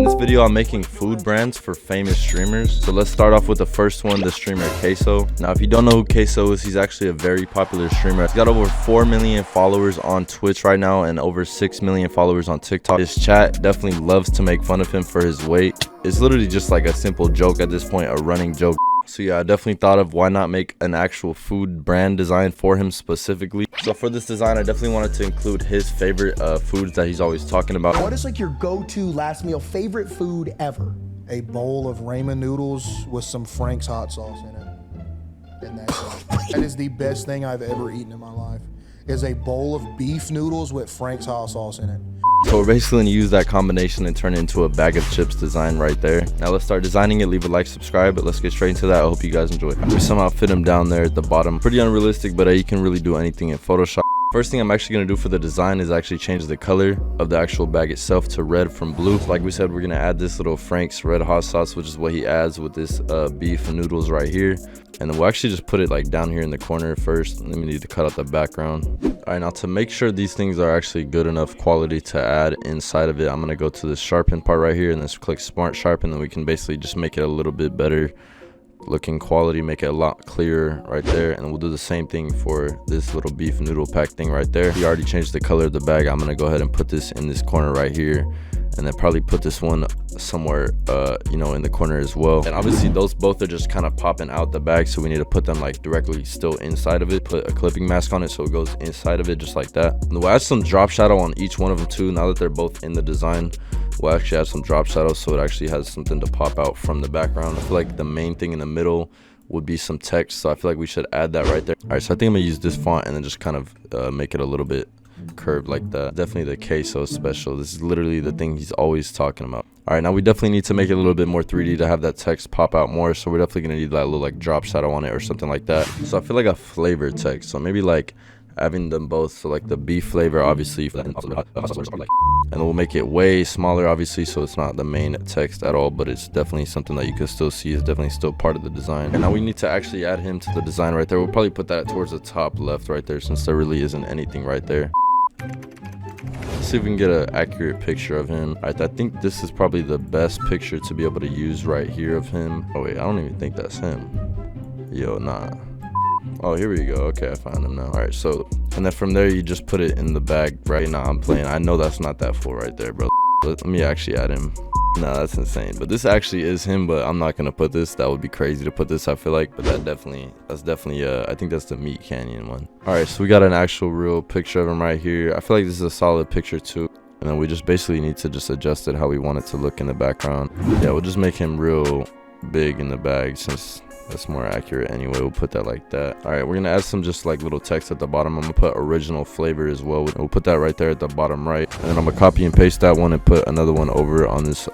this video, I'm making food brands for famous streamers. So let's start off with the first one, the streamer Queso. Now, if you don't know who Queso is, he's actually a very popular streamer. He's got over 4 million followers on Twitch right now and over 6 million followers on TikTok. His chat definitely loves to make fun of him for his weight. It's literally just like a simple joke at this point, a running joke. So yeah, I definitely thought of why not make an actual food brand design for him specifically. So for this design, I definitely wanted to include his favorite foods that he's always talking about. What is like your go-to last meal favorite food ever? A bowl of ramen noodles with some Frank's hot sauce in it. And that's it. That is the best thing I've ever eaten in my life. Is a bowl of beef noodles with Frank's hot sauce in it. So we're basically going to use that combination and turn it into a bag of chips design right there. Now let's start designing it. Leave a like, subscribe, but let's get straight into that. I hope you guys enjoy. We somehow fit him down there at the bottom. Pretty unrealistic, but you can really do anything in Photoshop. First thing I'm actually going to do for the design is actually change the color of the actual bag itself to red from blue. Like we said, we're going to add this little Frank's red hot sauce, which is what he adds with this beef and noodles right here. And then we'll actually just put it like down here in the corner first. And then we need to cut out the background. All right, now to make sure these things are actually good enough quality to add inside of it, I'm going to go to the sharpen part right here and then click smart sharpen. Then we can basically just make it a little bit better looking quality, make it a lot clearer right there. And we'll do the same thing for this little beef noodle pack thing right there. We already changed the color of the bag. I'm going to go ahead and put this in this corner right here. And then probably put this one somewhere you know, in the corner as well. And obviously those both are just kind of popping out the bag, so we need to put them like directly still inside of it. Put a clipping mask on it so it goes inside of it just like that. And we'll add some drop shadow on each one of them too. Now that they're both in the design, we'll actually add some drop shadow so it actually has something to pop out from the background. I feel like the main thing in the middle would be some text, so I feel like we should add that right there. All right, so I think I'm gonna use this font and then just kind of make it a little bit curved like that. Definitely the Queso special. This is literally the thing he's always talking about. All right, now we definitely need to make it a little bit more 3D to have that text pop out more, so we're definitely gonna need that little like drop shadow on it or something like that. So I feel like a flavor text, so maybe like having them both, so like the beef flavor obviously, and we'll make it way smaller obviously, so it's not the main text at all, but it's definitely something that you can still see is definitely still part of the design. And now we need to actually add him to the design right there. We'll probably put that towards the top left right there, since there really isn't anything right there. Let's see if we can get an accurate picture of him. All right, I think this is probably the best picture to be able to use right here of him. Oh wait, I don't even think that's him. Yo, nah. Oh, here we go. Okay, I found him now. All right, so and then from there you just put it in the bag. Right now I'm playing. I know that's not that full right there, bro. Let me actually add him. Nah, that's insane. But this actually is him, but I'm not gonna put this. That would be crazy to put this, I feel like. But that's definitely I think that's the Meat Canyon one. All right, so we got an actual real picture of him right here. I feel like this is a solid picture too. And then we just basically need to just adjust it how we want it to look in the background. Yeah, we'll just make him real big in the bag since that's more accurate anyway. We'll put that like that. All right, we're gonna add some just like little text at the bottom. I'm gonna put original flavor as well. We'll put that right there at the bottom right, and then I'm gonna copy and paste that one and put another one over on this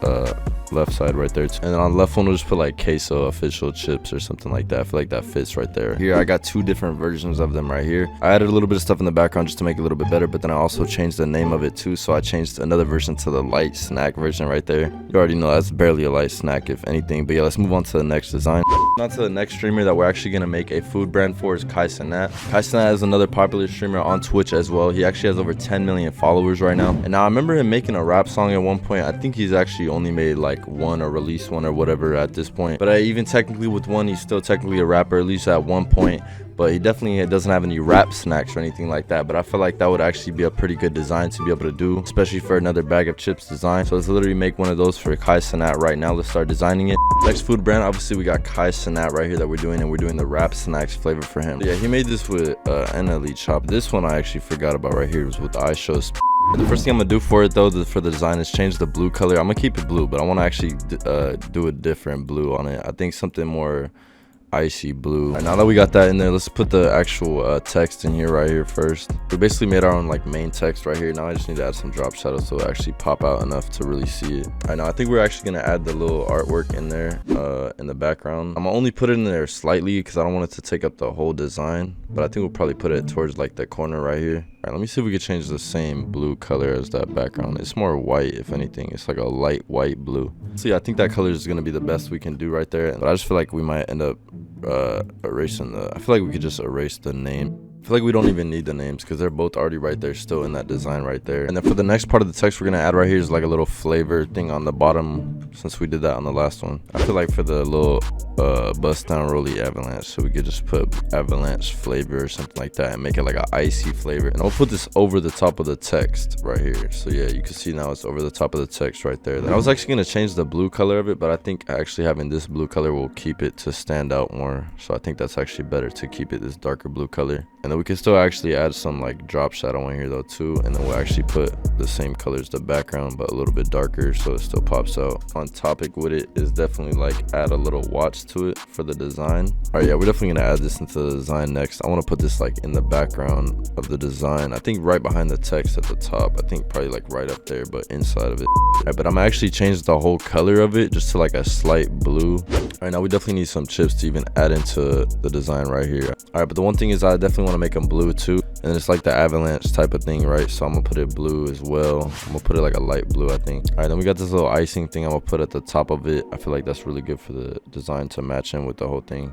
left side right there too. And then on the left one we'll just put like Queso official chips or something like that. I feel like that fits right there. Here I got two different versions of them right here. I added a little bit of stuff in the background just to make it a little bit better, but then I also changed the name of it too. So I changed another version to the light snack version right there. You already know that's barely a light snack if anything. But yeah, let's move on to the next design. On to the next streamer that we're actually gonna make a food brand for is Kai Cenat. Kai Cenat is another popular streamer on Twitch as well. He actually has over 10 million followers right now. And now I remember him making a rap song at one point. I think he's actually only made like one or released one or whatever at this point. But even technically with one, he's still technically a rapper, at least at one point. But he definitely doesn't have any rap snacks or anything like that. But I feel like that would actually be a pretty good design to be able to do, especially for another bag of chips design. So let's literally make one of those for Kai Cenat right now. Let's start designing it. Next food brand, obviously we got Kai Cenat right here that we're doing, and we're doing the rap snacks flavor for him. So yeah, he made this with NLE Chop. This one I actually forgot about right here was with iShow. The first thing I'm gonna do for it though, for the design, is change the blue color. I'm gonna keep it blue, but I want to actually do a different blue on it. I think something more icy blue. Right, now that we got that in there, let's put the actual text in here right here first. We basically made our own like main text right here. Now I just need to add some drop shadow so it actually pop out enough to really see it. Right now I think we're actually gonna add the little artwork in there in the background. I'm gonna only put it in there slightly because I don't want it to take up the whole design, but I think we'll probably put it towards like the corner right here. All right, let me see if we can change the same blue color as that background. It's more white, if anything. It's like a light white blue. So yeah, I think that color is gonna be the best we can do right there. But I just feel like we might end up erasing I feel like we could just erase the name. I feel like we don't even need the names because they're both already right there, still in that design right there. And then for the next part of the text we're gonna add right here is like a little flavor thing on the bottom, since we did that on the last one. I feel like for the little bust down rolly avalanche, so we could just put avalanche flavor or something like that and make it like an icy flavor. And I'll put this over the top of the text right here. So yeah, you can see now it's over the top of the text right there. I was actually gonna change the blue color of it, but I think actually having this blue color will keep it to stand out more. So I think that's actually better to keep it this darker blue color. And then we can still actually add some like drop shadow in here though too, and then we'll actually put the same color as the background but a little bit darker so it still pops out. On topic with it is definitely like add a little watch to it for the design. All right, yeah, we're definitely gonna add this into the design next. I want to put this like in the background of the design, I think right behind the text at the top. I think probably like right up there, but inside of it. All right, but I'm actually changed the whole color of it just to like a slight blue. All right, now we definitely need some chips to even add into the design right here. All right, but the one thing is I definitely want to make them blue too, and it's like the avalanche type of thing, right? So I'm gonna put it blue as well. I'm gonna put it like a light blue, I think. All right, then we got this little icing thing I'm gonna put at the top of it. I feel like that's really good for the design to match in with the whole thing,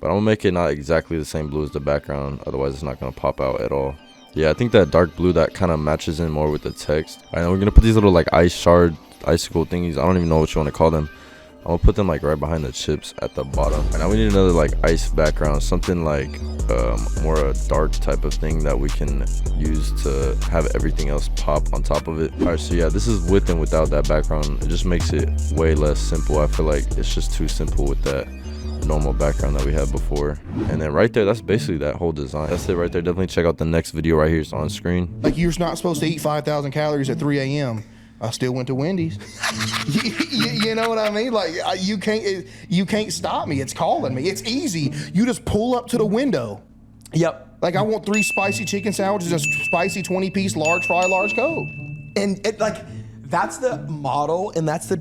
but I'm gonna make it not exactly the same blue as the background, otherwise it's not gonna pop out at all. Yeah, I think that dark blue that kind of matches in more with the text. All right, now we're gonna put these little like ice shard icicle thingies, I don't even know what you want to call them. I'm gonna put them like right behind the chips at the bottom. And now we need another like ice background, something like more a dark type of thing that we can use to have everything else pop on top of it. All right, so yeah, this is with and without that background. It just makes it way less simple. I feel like it's just too simple with that normal background that we had before. And then right there, that's basically that whole design. That's it right there. Definitely check out the next video right here. It's on screen. Like, you're not supposed to eat 5,000 calories at 3 a.m. I still went to Wendy's. You know what I mean? Like, you can't stop me. It's calling me. It's easy. You just pull up to the window. Yep. Like, I want 3 spicy chicken sandwiches, a spicy 20-piece large fry, large Coke. And it like, that's the model and that's the